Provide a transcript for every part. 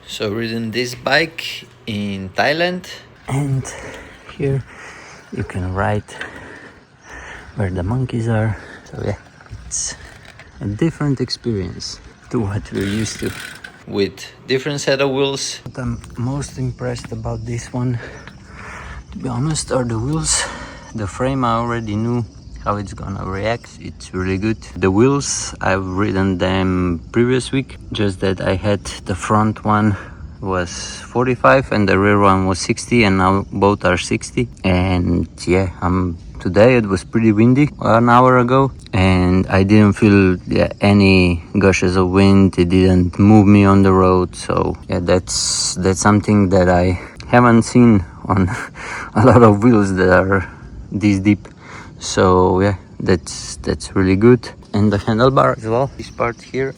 So ridden this bike in Thailand, and here you can ride where the monkeys are. So yeah, it's a different experience to what we're used to, with different set of wheels. What I'm most impressed about this one, to be honest, are the wheels. The frame I already knew how it's gonna react. It's really good. The wheels, I've ridden them previous week, just that I had the front one was 45 and the rear one was 60, and now both are 60. And yeah, today it was pretty windy 1 hour ago, and I didn't feel any gushes of wind. It didn't move me on the road. So yeah, that's something that I haven't seen on a lot of wheels that are this deep. So yeah, that's really good. And the handlebar as well, this part here,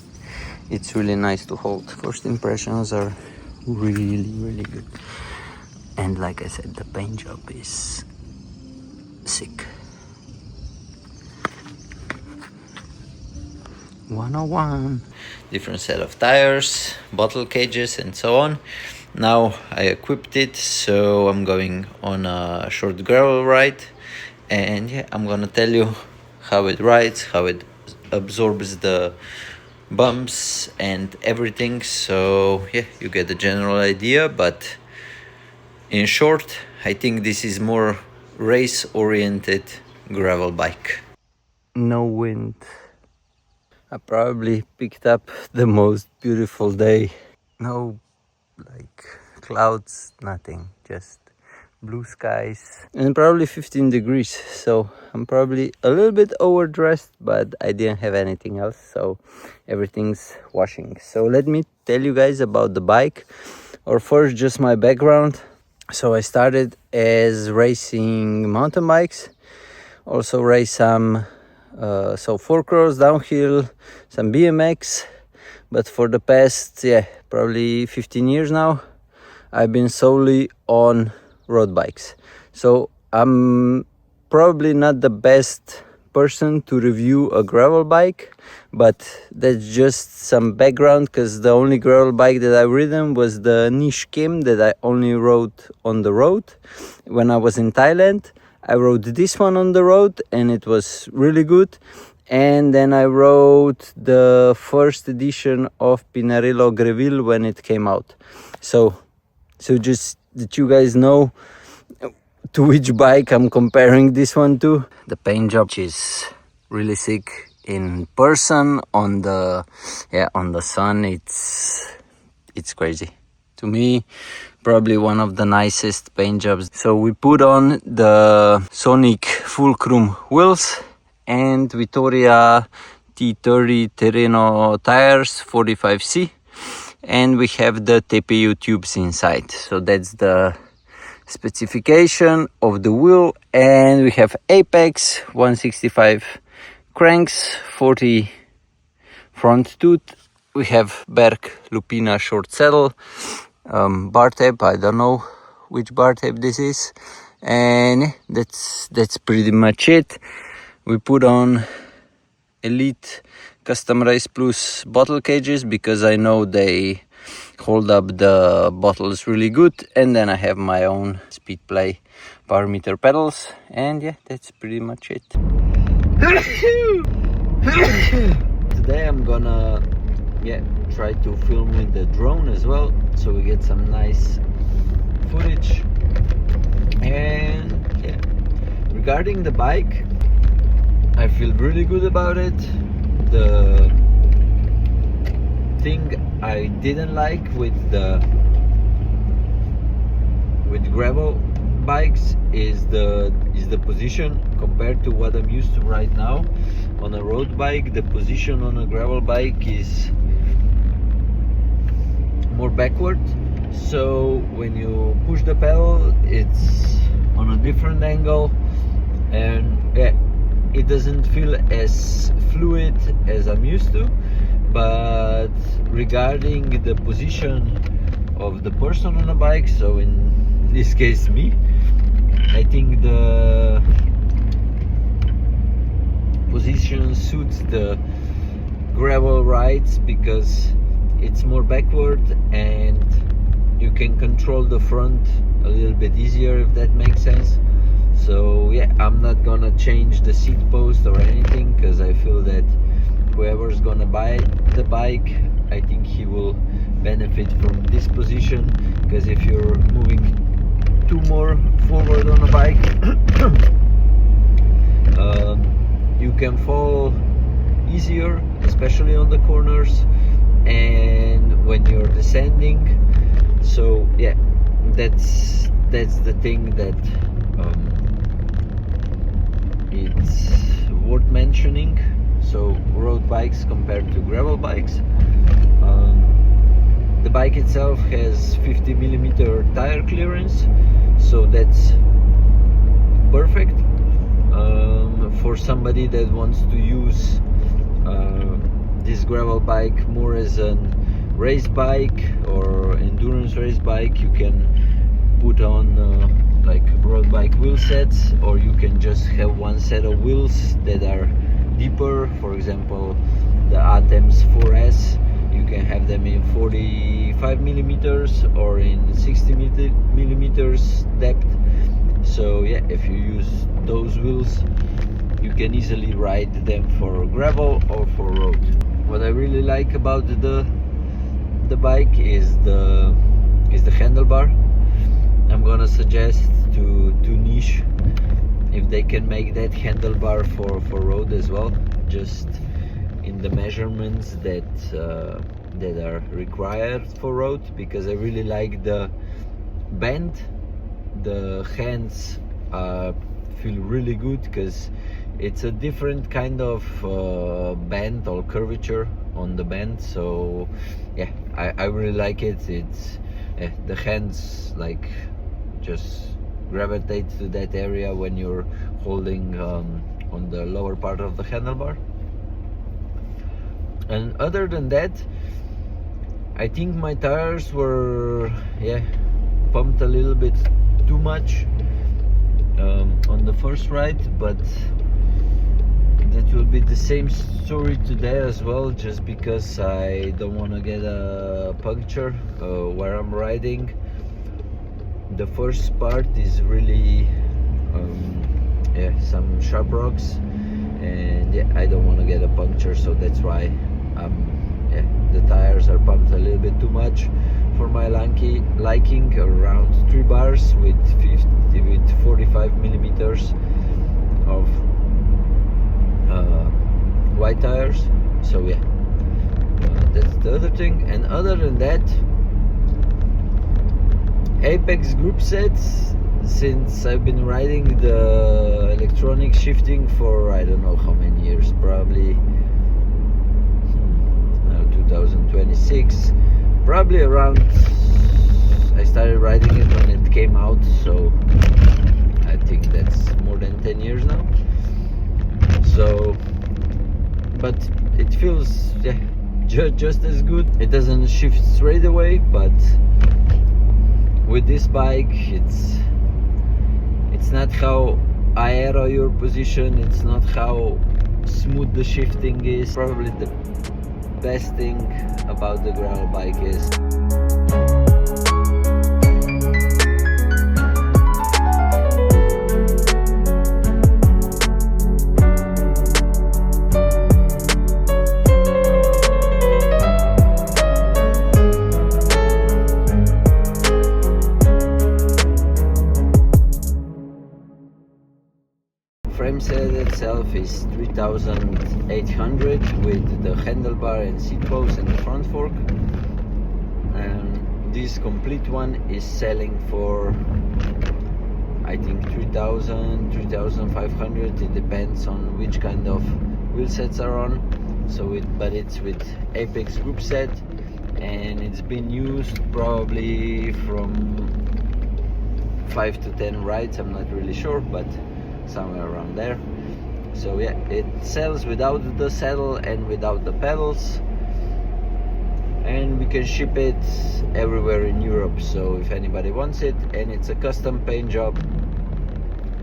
it's really nice to hold. First impressions are really good, and like I said, the paint job is sick. 101. Different set of tires, bottle cages, and so on. Now I equipped it, so I'm going on a short gravel ride, and yeah, I'm gonna tell you how it rides, how it absorbs the bumps and everything. So yeah, you get a general idea, but in short, I think this is more race oriented gravel bike. No wind. I probably picked up the most beautiful day. No clouds, nothing, just blue skies, and probably 15 degrees. So I'm probably a little bit overdressed, but I didn't have anything else, so everything's washing. So let me tell you guys about the bike, or first just my background. So I started as racing mountain bikes, also race some four cross, downhill, some BMX, but for the past probably 15 years now I've been solely on road bikes. So I'm probably not the best person to review a gravel bike, but that's just some background, because the only gravel bike that I've ridden was the Nich Grit that I only rode on the road. When I was in Thailand, I rode this one on the road and it was really good. And then I rode the first edition of Pinarello Greville when it came out. So just that you guys know to which bike I'm comparing this one to. The paint job is really sick. In person, on the sun, it's crazy. To me, probably one of the nicest paint jobs. So we put on the Sonic Fulcrum wheels and Vittoria T30 Terreno tires 45C, and we have the TPU tubes inside. So that's the specification of the wheel. And we have Apex 165 cranks, 40 front tooth. We have Berg Lupina short saddle, bar tape, I don't know which bar tape this is, and that's pretty much it. We put on Elite Custom Race Plus bottle cages because I know they hold up the bottles really good, and then I have my own Speed Play power meter pedals, and yeah, that's pretty much it. Today I'm gonna try to film with the drone as well, so we get some nice footage. And regarding the bike, I feel really good about it. The thing I didn't like with gravel bikes is the position compared to what I'm used to right now. On a road bike, the position on a gravel bike is more backward, so when you push the pedal it's on a different angle, and it doesn't feel as fluid as I'm used to. But regarding the position of the person on a bike, so in this case me, I think the position suits the gravel rides because it's more backward and can control the front a little bit easier, if that makes sense. So yeah, I'm not gonna change the seat post or anything, because I feel that whoever's gonna buy the bike, I think he will benefit from this position, because if you're moving too more forward on a bike, you can fall easier, especially on the corners and when you're descending. So yeah, that's the thing that it's worth mentioning. So road bikes compared to gravel bikes, the bike itself has 50mm tire clearance, so that's perfect for somebody that wants to use this gravel bike more as a race bike or endurance race bike. You can put on like road bike wheel sets, or you can just have one set of wheels that are deeper. For example, the Atems 4S, you can have them in 45mm or in 60mm depth. So yeah, if you use those wheels, you can easily ride them for gravel or for road. What I really like about the bike is the handlebar. I'm gonna suggest to Nich if they can make that handlebar for road as well, just in the measurements that are required for road, because I really like the bend. The hands feel really good, because it's a different kind of bend or curvature on the bend. So yeah, I really like it. It's the hands like just gravitate to that area when you're holding on the lower part of the handlebar. And other than that, I think my tires were pumped a little bit too much on the first ride, but that will be the same story today as well, just because I don't want to get a puncture where I'm riding. The first part is really some sharp rocks, and I don't want to get a puncture, so that's why the tires are pumped a little bit too much for my liking, around 3 bars with 45mm of white tires. So yeah, that's the other thing. And other than that, Apex group sets, since I've been riding the electronic shifting for I don't know how many years, probably 2026, probably around, I started riding it when it came out, so I think that's more than 10 years now. So, but it feels just as good. It doesn't shift straight away, but with this bike, it's not how aero your position, it's not how smooth the shifting is. Probably the best thing about the gravel bike is frame set itself is 3,800 with the handlebar and seat post and the front fork, and this complete one is selling for I think 3,000, 3,500. It depends on which kind of wheel sets are on. So but it's with Apex group set, and it's been used probably from 5 to 10 rides, I'm not really sure, but somewhere around there. So yeah, it sells without the saddle and without the pedals, and we can ship it everywhere in Europe. So if anybody wants it, and it's a custom paint job,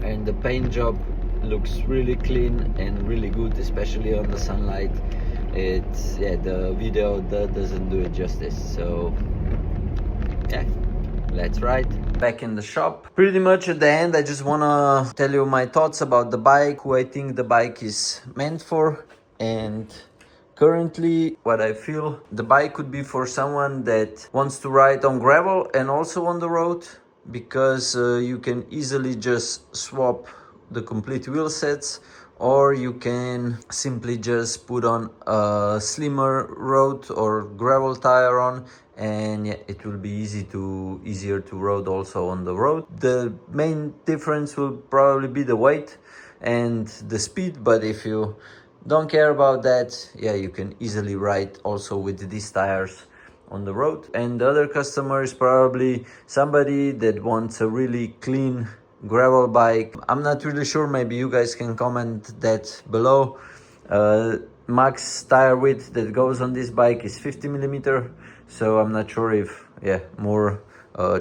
and the paint job looks really clean and really good, especially on the sunlight. It's the video doesn't do it justice. So yeah, let's ride. Back in the shop. Pretty much at the end, I just wanna tell you my thoughts about the bike, who I think the bike is meant for, and currently what I feel the bike could be for someone that wants to ride on gravel and also on the road, because you can easily just swap the complete wheel sets, or you can simply just put on a slimmer road or gravel tire on, and yeah, it will be easier to road also on the road. The main difference will probably be the weight and the speed, but if you don't care about that, yeah, you can easily ride also with these tires on the road. And the other customer is probably somebody that wants a really clean gravel bike. I'm not really sure, maybe you guys can comment that below. Max tire width that goes on this bike is 50 millimeter, so I'm not sure if more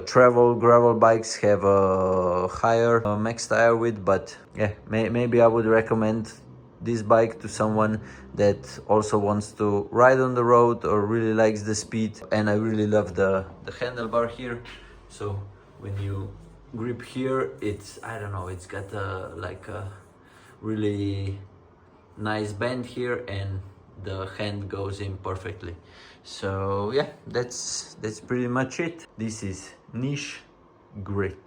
travel gravel bikes have a higher max tire width, but yeah, maybe I would recommend this bike to someone that also wants to ride on the road or really likes the speed. And I really love the handlebar here, so when you grip here, it's, I don't know, it's got like a really nice bend here, and the hand goes in perfectly. So yeah, that's pretty much it. This is Nich Grit.